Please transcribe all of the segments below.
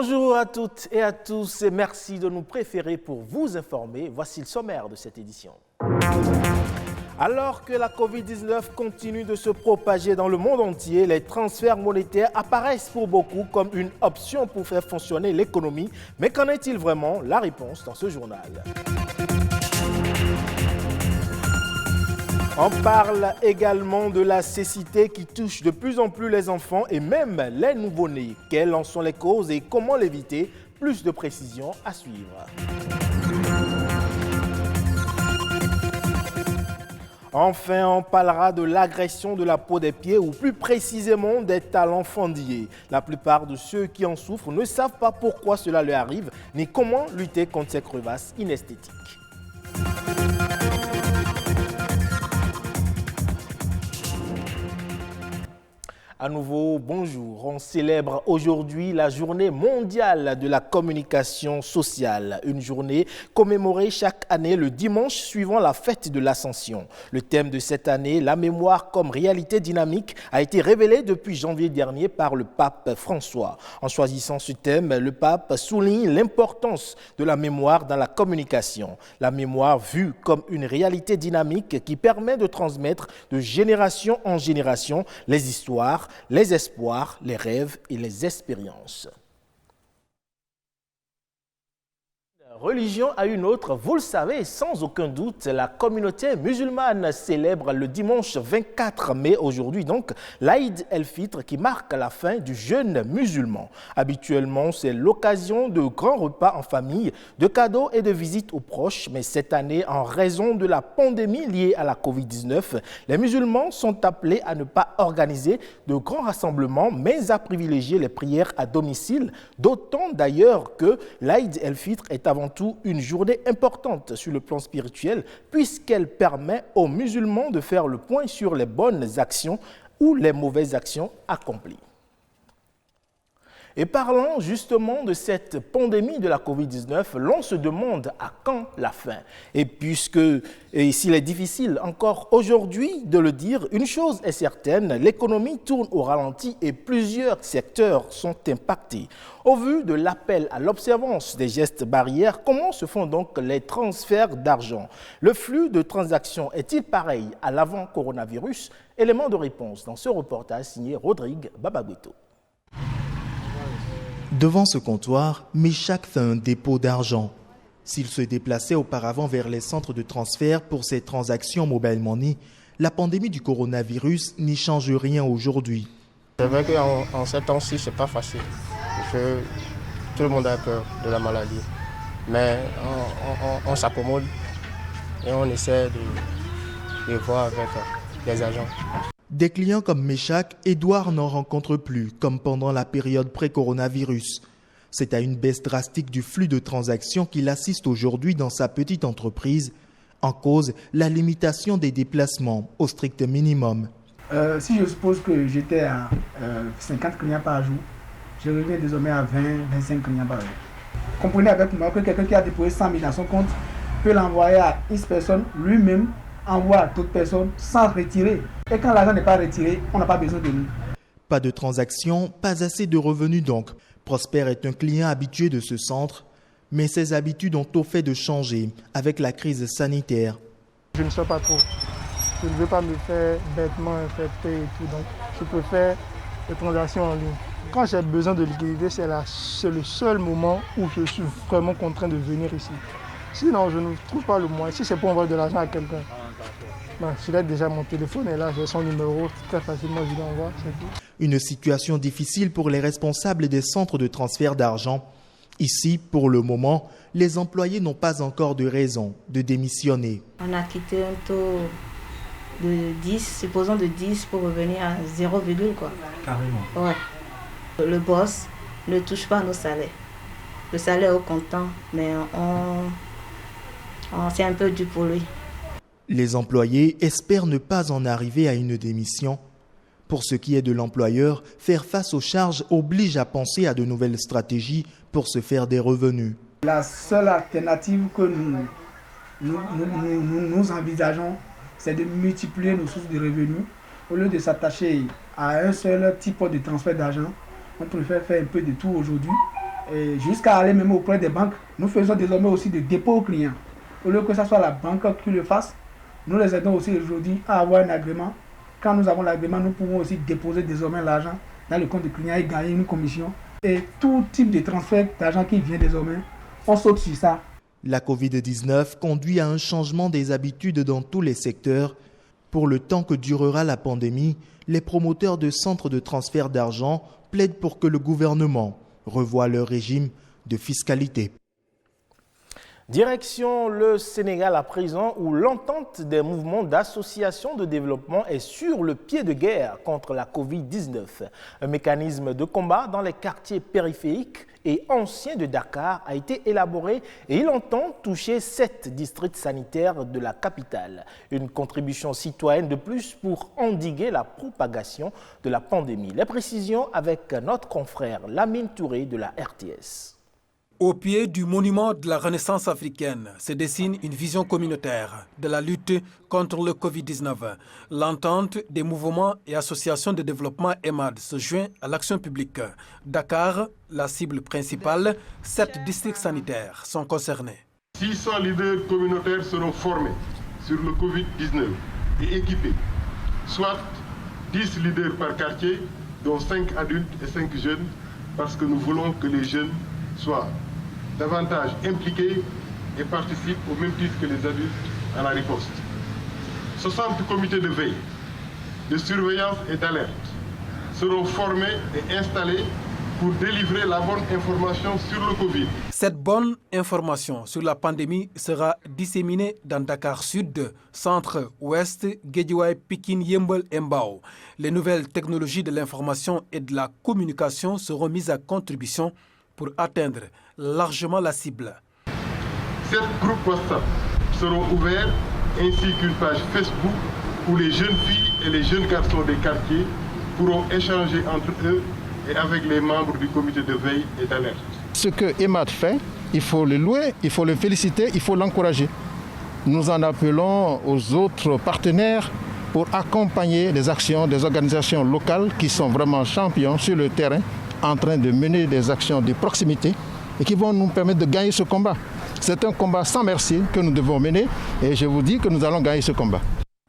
Bonjour à toutes et à tous et merci de nous préférer pour vous informer. Voici le sommaire de cette édition. Alors que la Covid-19 continue de se propager dans le monde entier, les transferts monétaires apparaissent pour beaucoup comme une option pour faire fonctionner l'économie. Mais qu'en est-il vraiment? La réponse dans ce journal. On parle également de la cécité qui touche de plus en plus les enfants et même les nouveau-nés. Quelles en sont les causes et comment l'éviter? Plus de précisions à suivre. Enfin, on parlera de l'agression de la peau des pieds ou plus précisément des talons fendillés. La plupart de ceux qui en souffrent ne savent pas pourquoi cela leur arrive ni comment lutter contre ces crevasses inesthétiques. À nouveau, bonjour. On célèbre aujourd'hui la journée mondiale de la communication sociale. Une journée commémorée chaque année le dimanche suivant la fête de l'Ascension. Le thème de cette année, la mémoire comme réalité dynamique, a été révélé depuis janvier dernier par le pape François. En choisissant ce thème, le pape souligne l'importance de la mémoire dans la communication. La mémoire vue comme une réalité dynamique qui permet de transmettre de génération en génération les histoires, les espoirs, les rêves et les expériences. Religion à une autre, vous le savez, sans aucun doute, la communauté musulmane célèbre le dimanche 24 mai, aujourd'hui donc, l'Aïd el-Fitr qui marque la fin du jeûne musulman. Habituellement, c'est l'occasion de grands repas en famille, de cadeaux et de visites aux proches. Mais cette année, en raison de la pandémie liée à la Covid-19, les musulmans sont appelés à ne pas organiser de grands rassemblements, mais à privilégier les prières à domicile, d'autant d'ailleurs que l'Aïd el-Fitr est avant tout une journée importante sur le plan spirituel puisqu'elle permet aux musulmans de faire le point sur les bonnes actions ou les mauvaises actions accomplies. Et parlant justement de cette pandémie de la Covid-19, l'on se demande à quand la fin. Et s'il est difficile encore aujourd'hui de le dire, une chose est certaine, l'économie tourne au ralenti et plusieurs secteurs sont impactés. Au vu de l'appel à l'observance des gestes barrières, comment se font donc les transferts d'argent? Le flux de transactions est-il pareil à l'avant-coronavirus? Élément de réponse dans ce reportage signé Rodrigue Babagüeto. Devant ce comptoir, Meshak fait un dépôt d'argent. S'il se déplaçait auparavant vers les centres de transfert pour ses transactions mobile money, la pandémie du coronavirus n'y change rien aujourd'hui. C'est vrai qu'en ces temps-ci, ce n'est pas facile. Tout le monde a peur de la maladie. Mais on s'accommode et on essaie de voir avec les agents. Des clients comme Meshak, Edouard n'en rencontre plus, comme pendant la période pré-coronavirus. C'est à une baisse drastique du flux de transactions qu'il assiste aujourd'hui dans sa petite entreprise. En cause, la limitation des déplacements au strict minimum. Si je suppose que j'étais à 50 clients par jour, je reviens désormais à 20-25 clients par jour. Comprenez avec moi que quelqu'un qui a déposé 100 000 dans son compte peut l'envoyer à X personnes, lui-même envoie à d'autres personnes sans retirer. Et quand l'argent n'est pas retiré, on n'a pas besoin de nous. Pas de transactions, pas assez de revenus donc. Prosper est un client habitué de ce centre, mais ses habitudes ont au fait de changer avec la crise sanitaire. Je ne sais pas trop. Je ne veux pas me faire bêtement infecter et tout, donc je peux faire les transactions en ligne. Quand j'ai besoin de liquidité, c'est le seul moment où je suis vraiment contraint de venir ici. Sinon, je ne trouve pas le moyen. Si c'est pour envoyer de l'argent à quelqu'un, je l'ai déjà mon téléphone et là j'ai son numéro, très facilement je l'envoie, c'est tout. Une situation difficile pour les responsables des centres de transfert d'argent. Ici, pour le moment, les employés n'ont pas encore de raison de démissionner. On a quitté un taux de 10, supposons de 10 pour revenir à 0, quoi. Carrément. Ouais. Le boss ne touche pas nos salaires. Le salaire est au comptant, mais c'est un peu dur pour lui. Les employés espèrent ne pas en arriver à une démission. Pour ce qui est de l'employeur, faire face aux charges oblige à penser à de nouvelles stratégies pour se faire des revenus. La seule alternative que nous envisageons, c'est de multiplier nos sources de revenus. Au lieu de s'attacher à un seul type de transfert d'argent, on préfère faire un peu de tout aujourd'hui Et jusqu'à aller même auprès des banques, nous faisons désormais aussi des dépôts aux clients. Au lieu que ce soit la banque qui le fasse, nous les aidons aussi aujourd'hui à avoir un agrément. Quand nous avons l'agrément, nous pouvons aussi déposer désormais l'argent dans le compte du client et gagner une commission. Et tout type de transfert d'argent qui vient désormais, on saute sur ça. La Covid-19 conduit à un changement des habitudes dans tous les secteurs. Pour le temps que durera la pandémie, les promoteurs de centres de transfert d'argent plaident pour que le gouvernement revoie leur régime de fiscalité. Direction le Sénégal à présent, où l'entente des mouvements d'associations de développement est sur le pied de guerre contre la Covid-19. Un mécanisme de combat dans les quartiers périphériques et anciens de Dakar a été élaboré et il entend toucher 7 districts sanitaires de la capitale. Une contribution citoyenne de plus pour endiguer la propagation de la pandémie. Les précisions avec notre confrère Lamine Touré de la RTS. Au pied du monument de la Renaissance africaine se dessine une vision communautaire de la lutte contre le Covid-19. L'entente des mouvements et associations de développement EMAD se joint à l'action publique. Dakar, la cible principale, 7 districts sanitaires sont concernés. 600 leaders communautaires seront formés sur le Covid-19 et équipés, soit 10 leaders par quartier, dont 5 adultes et 5 jeunes, parce que nous voulons que les jeunes soient davantage impliqués et participent au même titre que les adultes à la riposte. 60 comités de veille, de surveillance et d'alerte seront formés et installés pour délivrer la bonne information sur le Covid. Cette bonne information sur la pandémie sera disséminée dans Dakar Sud, Centre, Ouest, Guédiawaye, Pikine, Yeumbeul et Mbao. Les nouvelles technologies de l'information et de la communication seront mises à contribution pour atteindre largement la cible. 7 groupes WhatsApp seront ouverts ainsi qu'une page Facebook où les jeunes filles et les jeunes garçons des quartiers pourront échanger entre eux et avec les membres du comité de veille et d'alerte. Ce que EMAD fait, il faut le louer, il faut le féliciter, il faut l'encourager. Nous en appelons aux autres partenaires pour accompagner les actions des organisations locales qui sont vraiment champions sur le terrain, en train de mener des actions de proximité et qui vont nous permettre de gagner ce combat. C'est un combat sans merci que nous devons mener et je vous dis que nous allons gagner ce combat.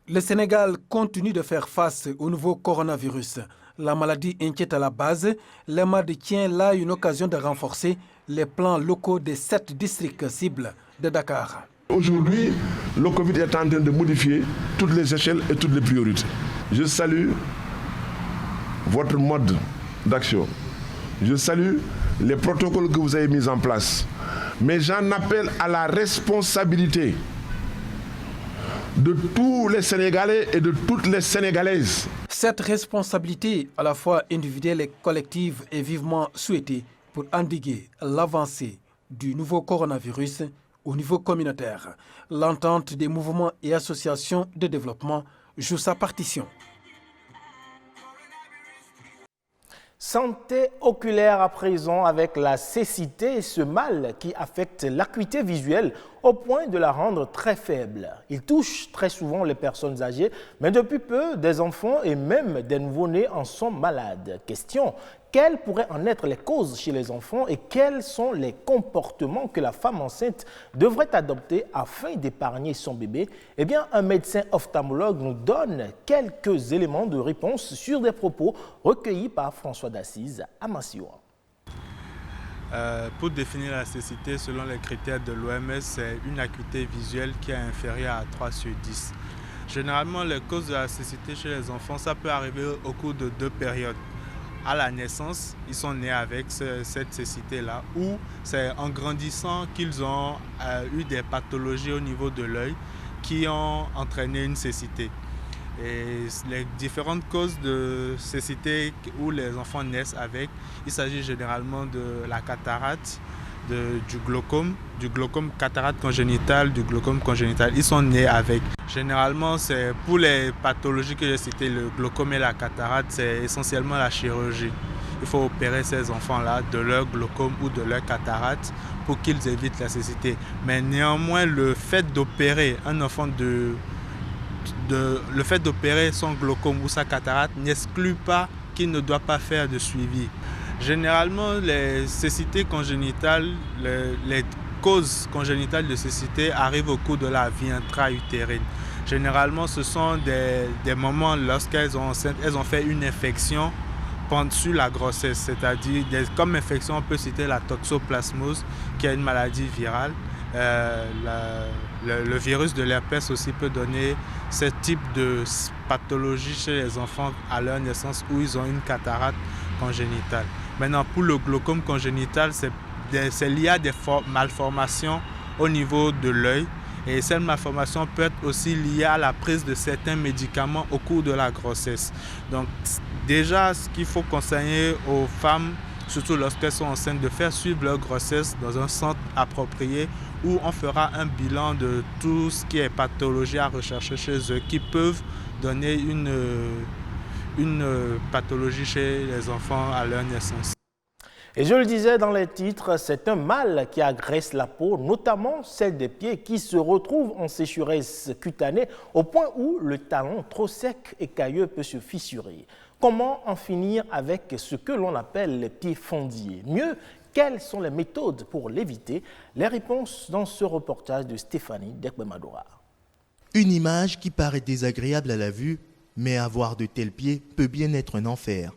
Le Sénégal continue de faire face au nouveau coronavirus. La maladie inquiète à la base. L'EMAD tient là une occasion de renforcer les plans locaux des 7 districts cibles de Dakar. Aujourd'hui, le Covid est en train de modifier toutes les échelles et toutes les priorités. Je salue votre mode d'action. Je salue les protocoles que vous avez mis en place. Mais j'en appelle à la responsabilité de tous les Sénégalais et de toutes les Sénégalaises. Cette responsabilité, à la fois individuelle et collective, est vivement souhaitée pour endiguer l'avancée du nouveau coronavirus au niveau communautaire. L'entente des mouvements et associations de développement joue sa partition. Santé oculaire à présent avec la cécité, ce mal qui affecte l'acuité visuelle au point de la rendre très faible. Il touche très souvent les personnes âgées, mais depuis peu, des enfants et même des nouveau-nés en sont malades. Question, quelles pourraient en être les causes chez les enfants et quels sont les comportements que la femme enceinte devrait adopter afin d'épargner son bébé? Eh bien, un médecin ophtalmologue nous donne quelques éléments de réponse sur des propos recueillis par François d'Assise à Massioua. Pour définir la cécité, selon les critères de l'OMS, c'est une acuité visuelle qui est inférieure à 3 sur 10. Généralement, les causes de la cécité chez les enfants, ça peut arriver au cours de 2 périodes. À la naissance, ils sont nés avec cette cécité-là, ou c'est en grandissant qu'ils ont eu des pathologies au niveau de l'œil qui ont entraîné une cécité. Et les différentes causes de cécité où les enfants naissent avec, il s'agit généralement de la cataracte, du glaucome cataracte congénitale, du glaucome congénital. Ils sont nés avec. Généralement, c'est pour les pathologies que j'ai citées, le glaucome et la cataracte, c'est essentiellement la chirurgie. Il faut opérer ces enfants-là de leur glaucome ou de leur cataracte pour qu'ils évitent la cécité. Mais néanmoins, le fait d'opérer un enfant le fait d'opérer son glaucome ou sa cataracte n'exclut pas qu'il ne doit pas faire de suivi. Généralement, les cécités congénitales, les causes congénitales de cécité arrivent au cours de la vie intra-utérine. Généralement, ce sont des moments lorsqu'elles sont enceintes, elles ont fait une infection pendant la grossesse, c'est-à-dire comme infection, on peut citer la toxoplasmose, qui est une maladie virale. Le virus de l'herpès aussi peut donner ce type de pathologie chez les enfants à leur naissance où ils ont une cataracte congénitale. Maintenant, pour le glaucome congénital, c'est lié à des malformations au niveau de l'œil. Et cette malformation peut être aussi liée à la prise de certains médicaments au cours de la grossesse. Donc déjà, ce qu'il faut conseiller aux femmes, surtout lorsqu'elles sont enceintes, de faire suivre leur grossesse dans un centre approprié où on fera un bilan de tout ce qui est pathologie à rechercher chez eux qui peuvent donner une pathologie chez les enfants à leur naissance. Et je le disais dans les titres, c'est un mal qui agresse la peau, notamment celle des pieds qui se retrouve en sécheresse cutanée au point où le talon trop sec et cailleux peut se fissurer. Comment en finir avec ce que l'on appelle les pieds fendillés? Mieux, quelles sont les méthodes pour l'éviter? Les réponses dans ce reportage de Stéphanie Dekwemadora. Une image qui paraît désagréable à la vue, mais avoir de tels pieds peut bien être un enfer.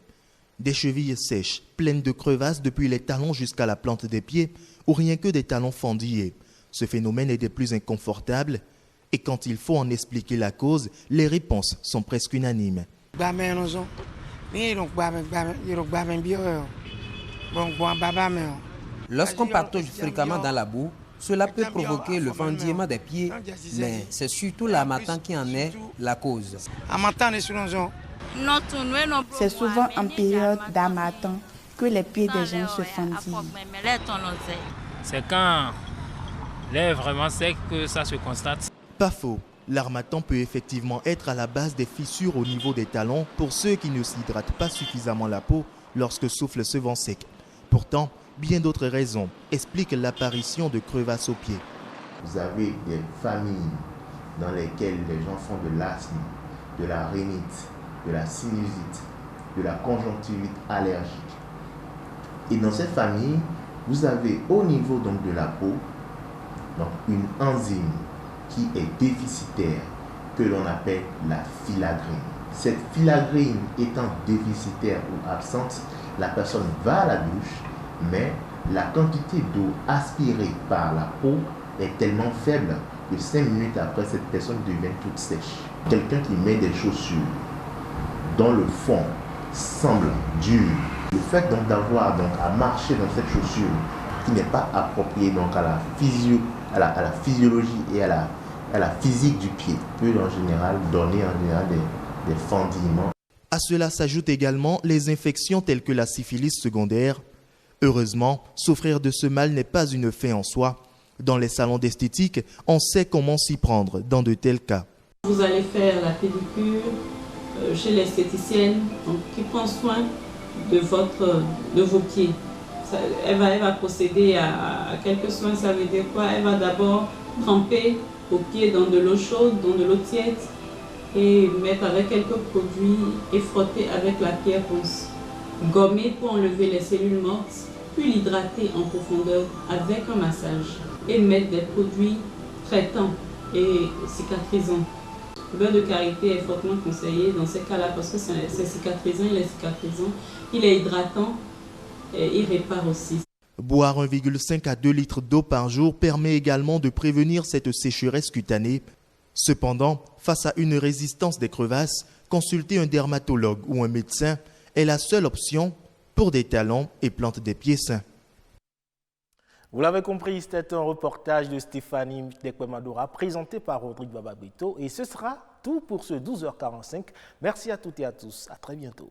Des chevilles sèches, pleines de crevasses depuis les talons jusqu'à la plante des pieds, ou rien que des talons fendillés. Ce phénomène est des plus inconfortables, et quand il faut en expliquer la cause, les réponses sont presque unanimes. Lorsqu'on patauge fréquemment dans la boue, cela peut provoquer le fendillement des pieds, mais c'est surtout l'harmattan qui en est la cause. C'est souvent en période d'harmattan que les pieds des gens se fendillent. C'est quand l'air est vraiment sec que ça se constate. Pas faux, l'harmattan peut effectivement être à la base des fissures au niveau des talons pour ceux qui ne s'hydratent pas suffisamment la peau lorsque souffle ce vent sec. Pourtant, bien d'autres raisons expliquent l'apparition de crevasses aux pieds. Vous avez des familles dans lesquelles les gens font de l'asthme, de la rhinite, de la sinusite, de la conjonctivite allergique. Et dans cette famille, vous avez au niveau donc de la peau donc une enzyme qui est déficitaire que l'on appelle la filagrine. Cette filagrine étant déficitaire ou absente, la personne va à la douche, mais la quantité d'eau aspirée par la peau est tellement faible que 5 minutes après, cette personne devient toute sèche. Quelqu'un qui met des chaussures dont le fond semble dur, le fait donc d'avoir à marcher dans cette chaussure qui n'est pas appropriée donc à la physiologie et à la physique du pied peut en général donner des fendillements. À cela s'ajoutent également les infections telles que la syphilis secondaire. Heureusement, souffrir de ce mal n'est pas une fin en soi. Dans les salons d'esthétique, on sait comment s'y prendre dans de tels cas. Vous allez faire la pédicure chez l'esthéticienne qui prend soin de vos pieds. Elle va procéder à quelques soins. Ça veut dire quoi? Elle va d'abord tremper vos pieds dans de l'eau chaude, dans de l'eau tiède et mettre avec quelques produits et frotter avec la pierre ponce. Gommer pour enlever les cellules mortes, puis l'hydrater en profondeur avec un massage et mettre des produits traitants et cicatrisants. Le beurre de karité est fortement conseillé dans ces cas-là parce que c'est cicatrisant, il est hydratant et il répare aussi. Boire 1,5 à 2 litres d'eau par jour permet également de prévenir cette sécheresse cutanée. Cependant, face à une résistance des crevasses, consulter un dermatologue ou un médecin est la seule option pour des talons et plantes des pieds sains. Vous l'avez compris, c'était un reportage de Stéphanie Dekwemadora présenté par Rodrigue Bababito. Et ce sera tout pour ce 12h45. Merci à toutes et à tous. À très bientôt.